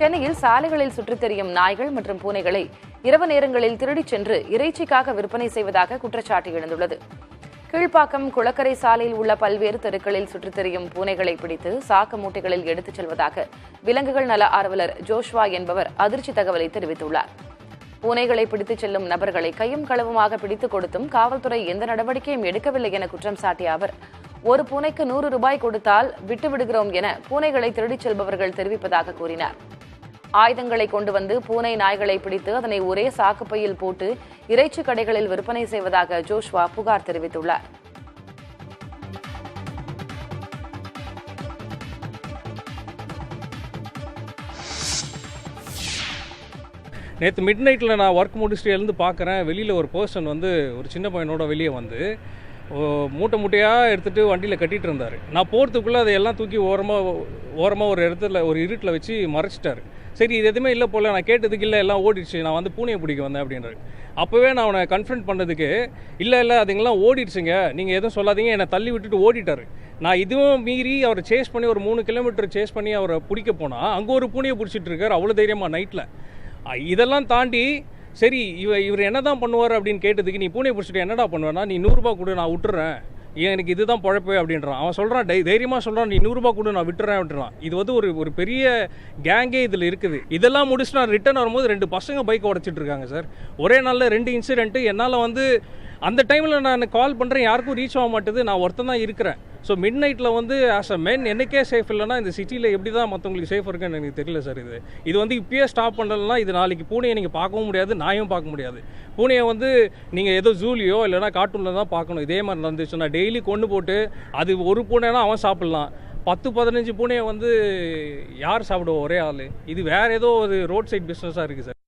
சென்னையில் சாலைகளில் சுற்றித் திரியும் நாய்கள் மற்றும் பூனைகளை இரவு நேரங்களில் திருடிச் சென்று இறைச்சிக்காக விற்பனை செய்வதாக குற்றச்சாட்டு எழுந்துள்ளது. கீழ்ப்பாக்கம் குளக்கரை சாலையில் உள்ள பல்வேறு தெருக்களில் சுற்றித் திரியும் பூனைகளை பிடித்து சாக்கு மூட்டைகளில் எடுத்துச் செல்வதாக விலங்குகள் நல ஆர்வலர் ஜோஷ்வா என்பவர் அதிர்ச்சி தகவலை தெரிவித்துள்ளார். பூனைகளை பிடித்துச் செல்லும் நபர்களை கையும் களவுமாக பிடித்துக் கொடுத்தும் காவல்துறை எந்த நடவடிக்கையும் எடுக்கவில்லை என குற்றம் சாட்டிய அவர், ஒரு பூனைக்கு 100 ரூபாய் கொடுத்தால் விட்டுவிடுகிறோம் என பூனைகளை திருடிச் செல்பவர்கள் தெரிவிப்பதாக கூறினார். ஆயுதங்களை கொண்டு வந்து பூனை நாய்களை பிடித்து அதனை ஒரே சாக்குப்பையில் போட்டு இறைச்சி கடைகளில் விற்பனை செய்வதாக ஜோஷ்வா புகார் தெரிவித்துள்ளார். நேற்று மிட் நைட்டில் நான் ஒர்க் முடிச்சுட்டு எழுந்து பார்க்குறேன், வெளியில் ஒரு பர்சன் வந்து ஒரு சின்ன பையனோட வெளியே வந்து மூட்டை மூட்டையாக எடுத்துகிட்டு வண்டியில் கட்டிகிட்டு இருந்தார். நான் போகிறதுக்குள்ளே அதையெல்லாம் தூக்கி ஓரமாக ஒரு இடத்துல ஒரு இருட்டில் வச்சு மறைச்சிட்டார். சரி, இது எதுவுமே இல்லை போல், நான் கேட்டதுக்கு இல்லை எல்லாம் ஓடிடுச்சு, நான் வந்து பூனையை பிடிக்க வந்தேன் அப்படின்றாரு. அப்போவே நான் அவனை கன்ஃபரண்ட் பண்ணதுக்கு இல்லை அதுங்கெல்லாம் ஓடிடுச்சுங்க, நீங்கள் எதுவும் சொல்லாதீங்க, என்னை தள்ளி விட்டுட்டு ஓடிட்டார். நான் இதுவும் மீறி அவரை சேஸ் பண்ணி ஒரு 3 கிலோமீட்டர் சேஸ் பண்ணி அவரை பிடிக்க போனால் அங்கே ஒரு பூனையை பிடிச்சிட்டு இருக்கார் அவ்வளோ தைரியமாக நைட்டில். இதெல்லாம் தாண்டி சரி இவர் என்ன தான் பண்ணுவார் அப்படின்னு கேட்டதுக்கு, நீ பூனையை பிடிச்சிட்டு என்னடா பண்ணுவேன்னா, நீ 100 ரூபா கொடு நான் விட்டுறேன், எனக்கு இதுதான் பழப்பு அப்படின்றான். அவன் சொல்கிறான், தைரியமாக சொல்கிறான், நீ 100 ரூபா கொடு நான் விட்டுறான். இது வந்து ஒரு பெரிய கேங்கே இதில் இருக்குது. இதெல்லாம் முடிச்சு நான் ரிட்டர்ன் வரும்போது 2 பசங்க பைக்கை உடச்சிட்டு இருக்காங்க சார். ஒரே நாளில் 2 இன்சிடென்ட்டு. என்னால் வந்து அந்த டைமில் நான் கால் பண்ணுறேன், யாருக்கும் ரீச் ஆக மாட்டேது, நான் ஒருத்தன் தான் இருக்கிறேன். ஸோ மிட் நைட்டில் வந்து ஆஸ் அ மென் எனக்கே சேஃப் இல்லைன்னா இந்த சிட்டியில் எப்படி தான் மற்றவங்களுக்கு சேஃப் இருக்குன்னு எனக்கு தெரியல சார். இது வந்து இப்பயே ஸ்டாப் பண்ணலன்னா இது நாளைக்கு பூனையை நீங்கள் பார்க்கவும் முடியாது, நாயும் பார்க்க முடியாது. பூனையை வந்து நீங்கள் ஏதோ ஜூலியோ இல்லைனா கார்ட்டூனில் தான் பார்க்கணும். இதே மாதிரி நடந்துச்சுன்னா டெய்லி கொண்டு போட்டு அது ஒரு பூனைனா அவன் சாப்பிட்லாம், 10-15 பூனையை வந்து யார் சாப்பிடுவோம் ஒரே ஆள். இது வேறு ஏதோ ஒரு ரோட் சைட் பிஸ்னஸாக இருக்குது சார்.